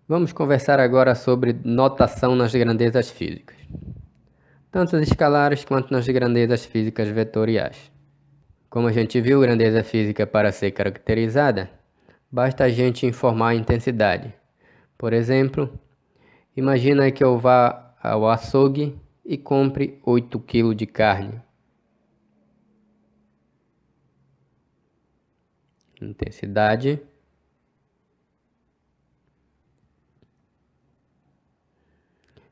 Vamos conversar agora sobre notação nas grandezas físicas, tanto nas escalares quanto nas grandezas físicas vetoriais. Como a gente viu, grandeza física para ser caracterizada, basta a gente informar a intensidade. Por exemplo, imagina que eu vá ao açougue e compre 8 kg de carne. Intensidade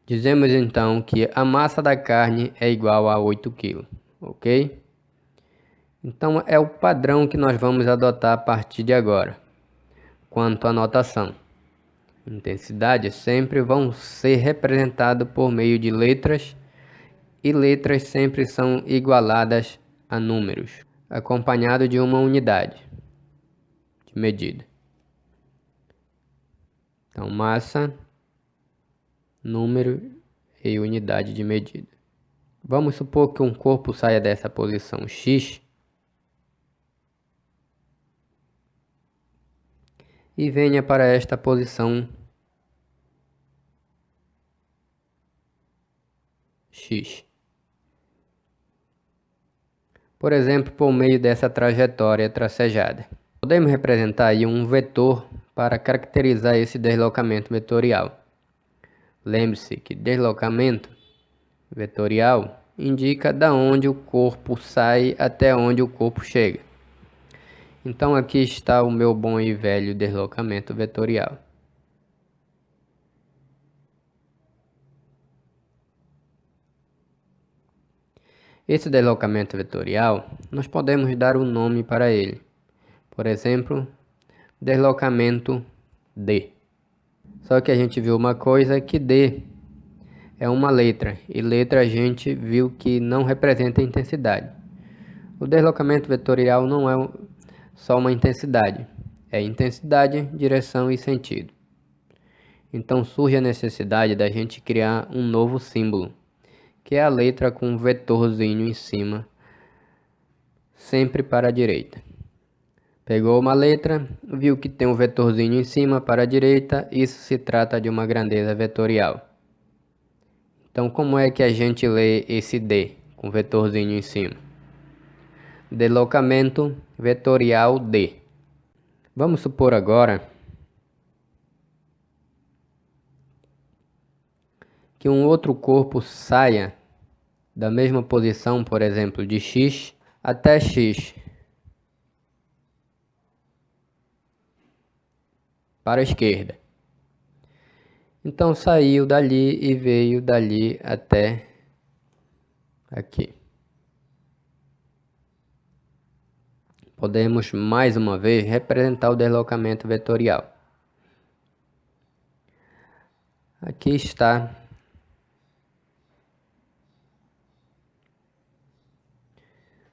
dizemos então que a massa da carne é igual a 8 kg, ok? Então é o padrão que nós vamos adotar a partir de agora. Quanto à notação, intensidade sempre vão ser representadas por meio de letras, e letras sempre são igualadas a números, acompanhado de uma unidade de medida. Então massa, número e unidade de medida. Vamos supor que um corpo saia dessa posição X e venha para esta posição X. Por exemplo, por meio dessa trajetória tracejada. Podemos representar aí um vetor para caracterizar esse deslocamento vetorial. Lembre-se que deslocamento vetorial indica da onde o corpo sai até onde o corpo chega. Então aqui está o meu bom e velho deslocamento vetorial. Esse deslocamento vetorial, nós podemos dar um nome para ele. Por exemplo, deslocamento D. Só que a gente viu uma coisa, que D é uma letra, e letra a gente viu que não representa intensidade. O deslocamento vetorial não é só uma intensidade, é intensidade, direção e sentido. Então surge a necessidade da gente criar um novo símbolo, que é a letra com um vetorzinho em cima, sempre para a direita. Pegou uma letra, viu que tem um vetorzinho em cima para a direita, isso se trata de uma grandeza vetorial. Então como é que a gente lê esse D com vetorzinho em cima? Deslocamento vetorial D. Vamos supor agora que um outro corpo saia da mesma posição, por exemplo, de X até X, para a esquerda. Então saiu dali e veio dali até aqui. Podemos mais uma vez representar o deslocamento vetorial. Aqui está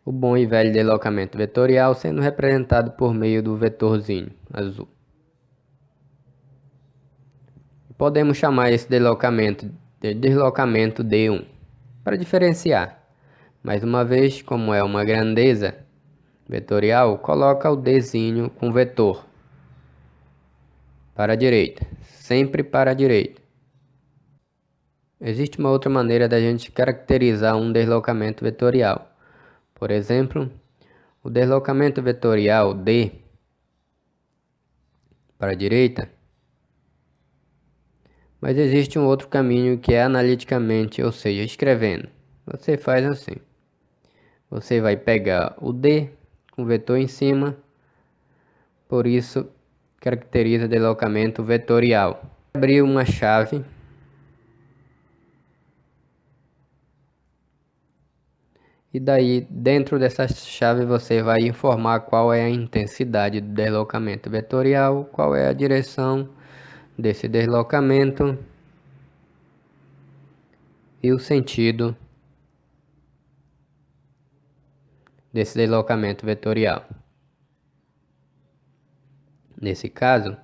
o bom e velho deslocamento vetorial sendo representado por meio do vetorzinho azul. Podemos chamar esse deslocamento de deslocamento D1 para diferenciar. Mais uma vez, como é uma grandeza vetorial, coloca o Dzinho com vetor para a direita, sempre para a direita. Existe uma outra maneira da gente caracterizar um deslocamento vetorial. Por exemplo, o deslocamento vetorial D para a direita, mas existe um outro caminho que é analiticamente, ou seja, escrevendo. Você faz assim. Você vai pegar o D com vetor em cima, por isso caracteriza deslocamento vetorial. Abrir uma chave e daí dentro dessa chave você vai informar qual é a intensidade do deslocamento vetorial, qual é a direção desse deslocamento e o sentido desse deslocamento vetorial. Nesse caso,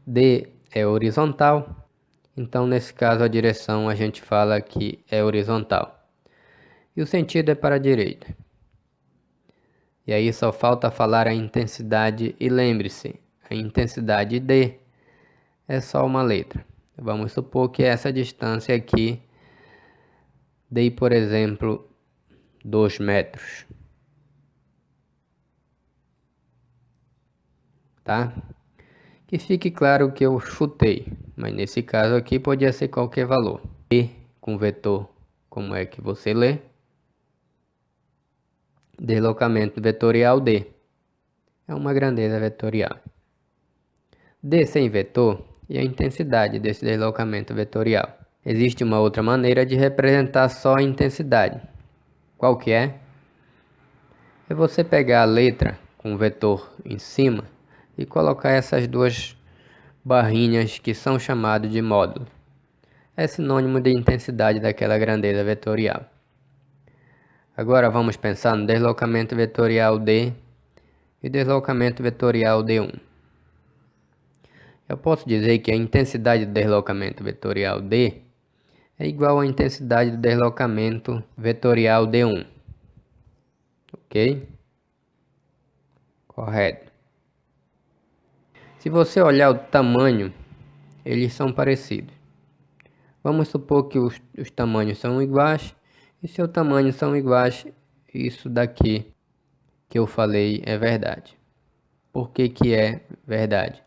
D é horizontal, então nesse caso a direção a gente fala que é horizontal. E o sentido é para a direita. E aí só falta falar a intensidade, e lembre-se, a intensidade D é só uma letra. Vamos supor que essa distância aqui dê, por exemplo, 2 metros. Tá? Que fique claro que eu chutei, mas nesse caso aqui podia ser qualquer valor. E com vetor, como é que você lê? Deslocamento vetorial D é uma grandeza vetorial. D sem vetor e a intensidade desse deslocamento vetorial. Existe uma outra maneira de representar só a intensidade. Qual que é? É você pegar a letra com o vetor em cima e colocar essas duas barrinhas que são chamadas de módulo. É sinônimo de intensidade daquela grandeza vetorial. Agora vamos pensar no deslocamento vetorial D e deslocamento vetorial D1. Eu posso dizer que a intensidade do deslocamento vetorial D é igual à intensidade do deslocamento vetorial D1. Ok? Correto. Se você olhar o tamanho, eles são parecidos. Vamos supor que os tamanhos são iguais. E se os tamanhos são iguais, isso daqui que eu falei é verdade. Por que que é verdade?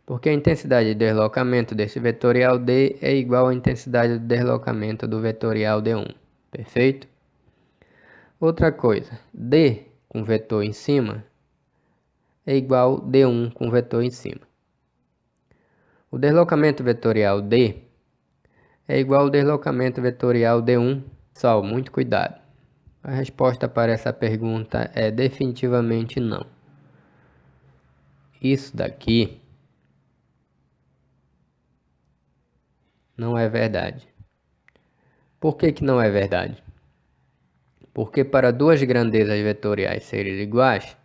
Porque a intensidade de deslocamento desse vetorial D é igual à intensidade de deslocamento do vetorial D1. Perfeito? Outra coisa, D com vetor em cima é igual a D1 com vetor em cima. O deslocamento vetorial D é igual ao deslocamento vetorial D1. Pessoal, muito cuidado. A resposta para essa pergunta é definitivamente não. Isso daqui não é verdade. Por que que não é verdade? Porque para duas grandezas vetoriais serem iguais,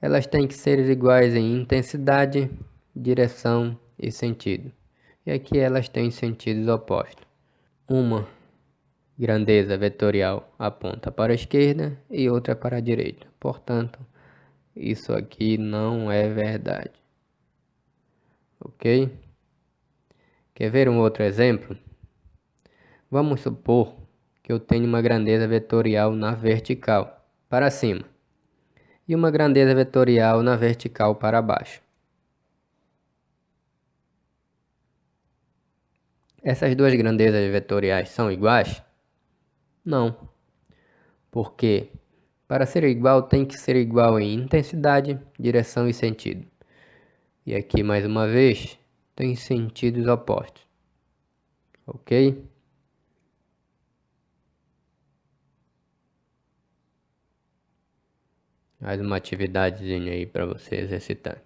elas têm que ser iguais em intensidade, direção e sentido. E aqui elas têm sentidos opostos. Uma grandeza vetorial aponta para a esquerda e outra para a direita. Portanto, isso aqui não é verdade. Ok? Quer ver um outro exemplo? Vamos supor que eu tenho uma grandeza vetorial na vertical para cima e uma grandeza vetorial na vertical para baixo. Essas duas grandezas vetoriais são iguais? Não, porque para ser igual tem que ser igual em intensidade, direção e sentido. E aqui mais uma vez tem sentidos opostos. Ok? Mais uma atividadezinha aí para você exercitar.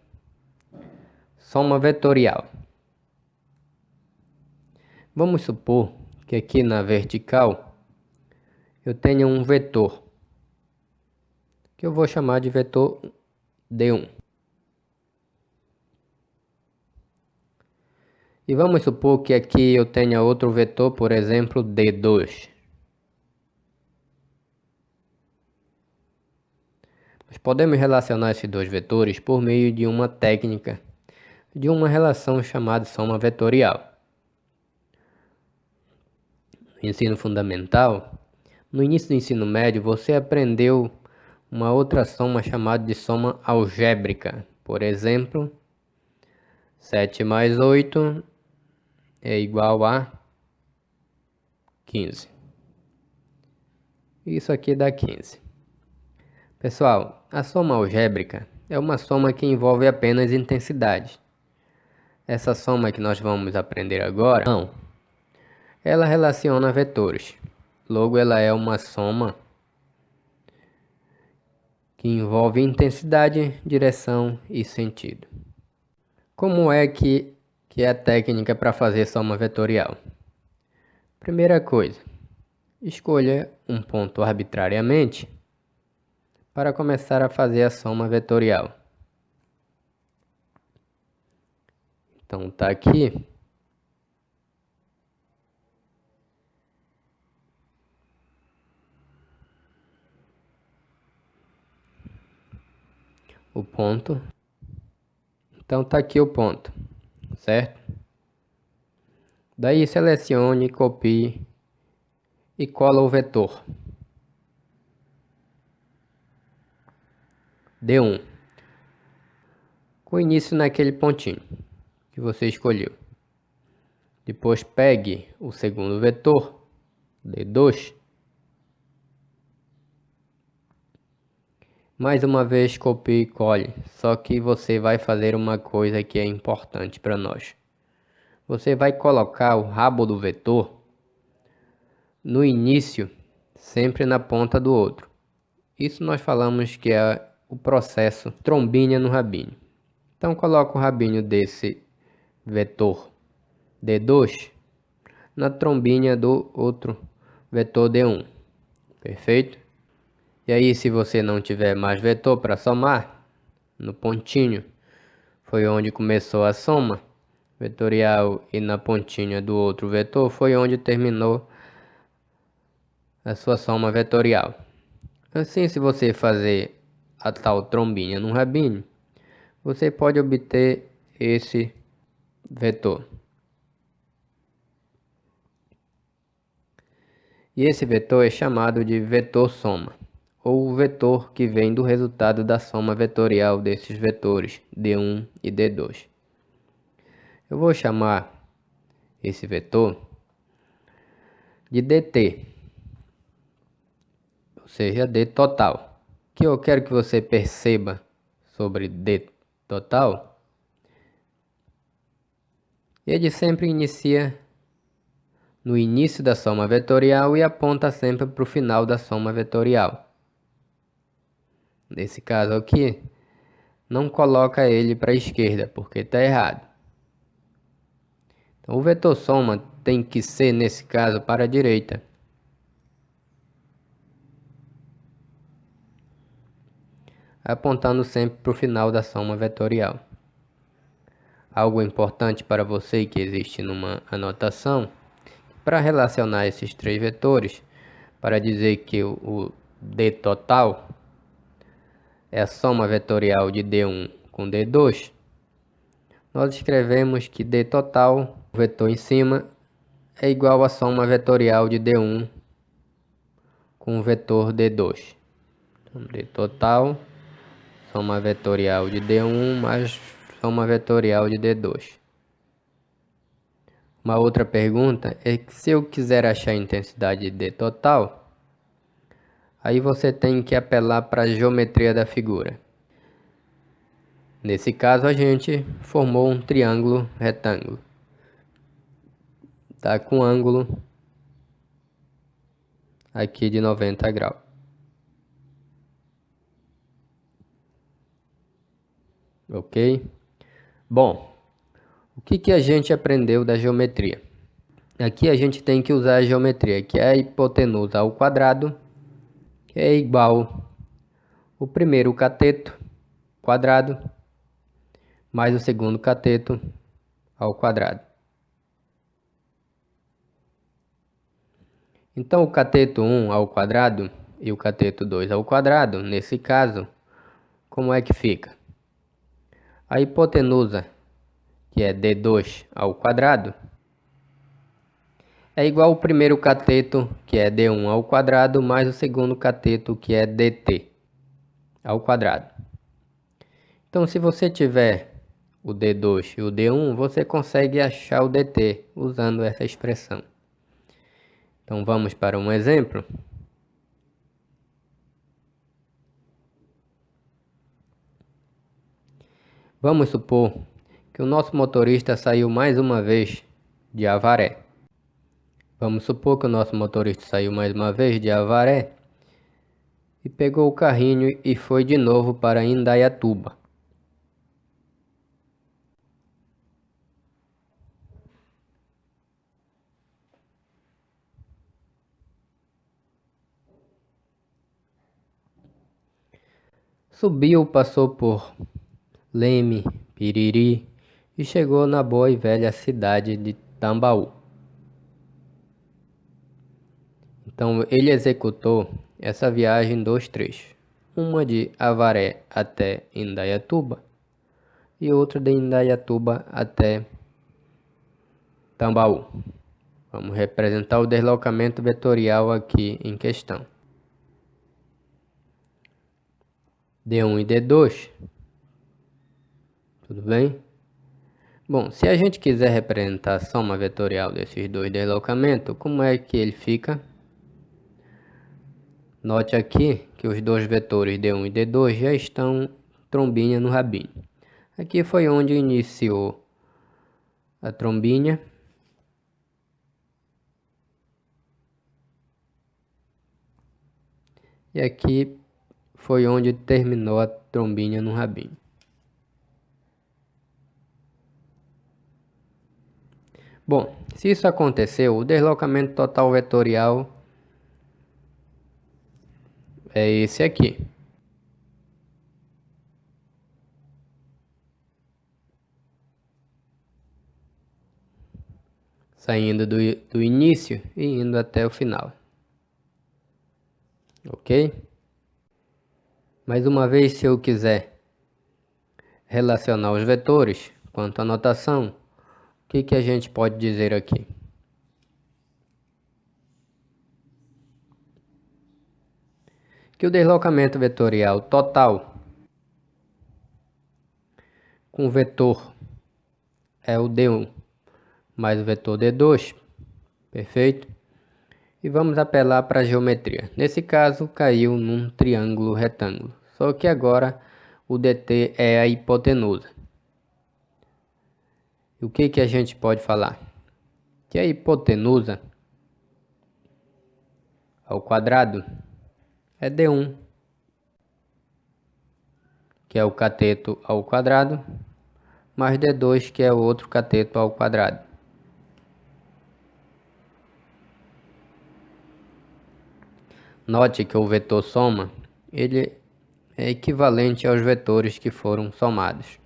Soma vetorial. Vamos supor que aqui na vertical eu tenha um vetor, que eu vou chamar de vetor D1. E vamos supor que aqui eu tenha outro vetor, por exemplo, D2. Nós podemos relacionar esses dois vetores por meio de uma técnica, de uma relação chamada soma vetorial. No ensino fundamental, no início do ensino médio, você aprendeu uma outra soma chamada de soma algébrica. Por exemplo, 7 mais 8 é igual a 15. Isso aqui dá 15. Pessoal, a soma algébrica é uma soma que envolve apenas intensidade. Essa soma que nós vamos aprender agora, não. Ela relaciona vetores. Logo, ela é uma soma que envolve intensidade, direção e sentido. Como é que é a técnica para fazer soma vetorial? Primeira coisa, escolha um ponto arbitrariamente para começar a fazer a soma vetorial. Então tá aqui. O ponto. Então tá aqui o ponto. certo? Daí selecione, copie e cola o vetor D1 com início naquele pontinho que você escolheu. Depois pegue o segundo vetor D2, mais uma vez copie e cole, só que você vai fazer uma coisa que é importante para nós. Você vai colocar o rabo do vetor no início, sempre na ponta do outro. Isso nós falamos que é o processo trombinha no rabinho. Então coloca o rabinho desse vetor D2 na trombinha do outro vetor D1. Perfeito? E aí, se você não tiver mais vetor para somar, no pontinho foi onde começou a soma vetorial e na pontinha do outro vetor foi onde terminou a sua soma vetorial. Assim, se você fazer a tal trombinha no rabinho, você pode obter esse vetor. E esse vetor é chamado de vetor soma, ou o vetor que vem do resultado da soma vetorial desses vetores D1 e D2. Eu vou chamar esse vetor de dt, ou seja, d total. O que eu quero que você perceba sobre d total, ele sempre inicia no início da soma vetorial e aponta sempre para o final da soma vetorial. Nesse caso aqui, não coloca ele para a esquerda, porque está errado. Então, o vetor soma tem que ser, nesse caso, para a direita. Apontando sempre para o final da soma vetorial. Algo importante para você que existe numa anotação, para relacionar esses três vetores, para dizer que o d total é a soma vetorial de D1 com D2, nós escrevemos que d total, o vetor em cima, é igual à soma vetorial de D1 com o vetor D2. Então, d total, soma vetorial de D1 mais soma vetorial de D2. Uma outra pergunta é que se eu quiser achar a intensidade de D total, aí você tem que apelar para a geometria da figura. Nesse caso, a gente formou um triângulo retângulo. Tá com ângulo aqui de 90 graus. Ok? Bom, o que a gente aprendeu da geometria? Aqui a gente tem que usar a geometria, que é a hipotenusa ao quadrado, que é igual o primeiro cateto quadrado mais o segundo cateto ao quadrado. Então o cateto 1 ao quadrado e o cateto 2 ao quadrado, nesse caso, como é que fica? A hipotenusa, que é D2 ao quadrado, é igual ao primeiro cateto, que é D1 ao quadrado, mais o segundo cateto, que é DT ao quadrado. Então, se você tiver o D2 e o D1, você consegue achar o DT usando essa expressão. Então, vamos para um exemplo. Vamos supor que o nosso motorista saiu mais uma vez de Avaré. Vamos supor que o nosso motorista saiu mais uma vez de Avaré e pegou o carrinho e foi de novo para Indaiatuba. Subiu, passou por Leme, Piriri e chegou na boa e velha cidade de Tambaú. Então ele executou essa viagem em 2 trechos. Uma de Avaré até Indaiatuba e outra de Indaiatuba até Tambaú. Vamos representar o deslocamento vetorial aqui em questão. D1 e D2. Tudo bem? Bom, se a gente quiser representar a soma vetorial desses dois deslocamentos, como é que ele fica? Note aqui que os dois vetores D1 e D2 já estão trombinha no rabinho. Aqui foi onde iniciou a trombinha. E aqui foi onde terminou a trombinha no rabinho. Bom, se isso aconteceu, o deslocamento total vetorial é esse aqui. Saindo do início e indo até o final. Ok? Mais uma vez, se eu quiser relacionar os vetores quanto à notação, o que a gente pode dizer aqui? Que o deslocamento vetorial total com o vetor é o D1 mais o vetor D2, perfeito? E vamos apelar para a geometria. Nesse caso, caiu num triângulo retângulo, só que agora o DT é a hipotenusa. E o que a gente pode falar? Que a hipotenusa ao quadrado é D1, que é o cateto ao quadrado, mais D2, que é o outro cateto ao quadrado. Note que o vetor soma, ele é equivalente aos vetores que foram somados.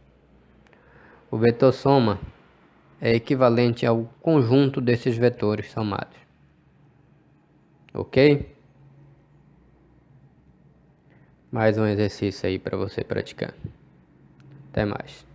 O vetor soma é equivalente ao conjunto desses vetores somados. Ok? Mais um exercício aí para você praticar. Até mais.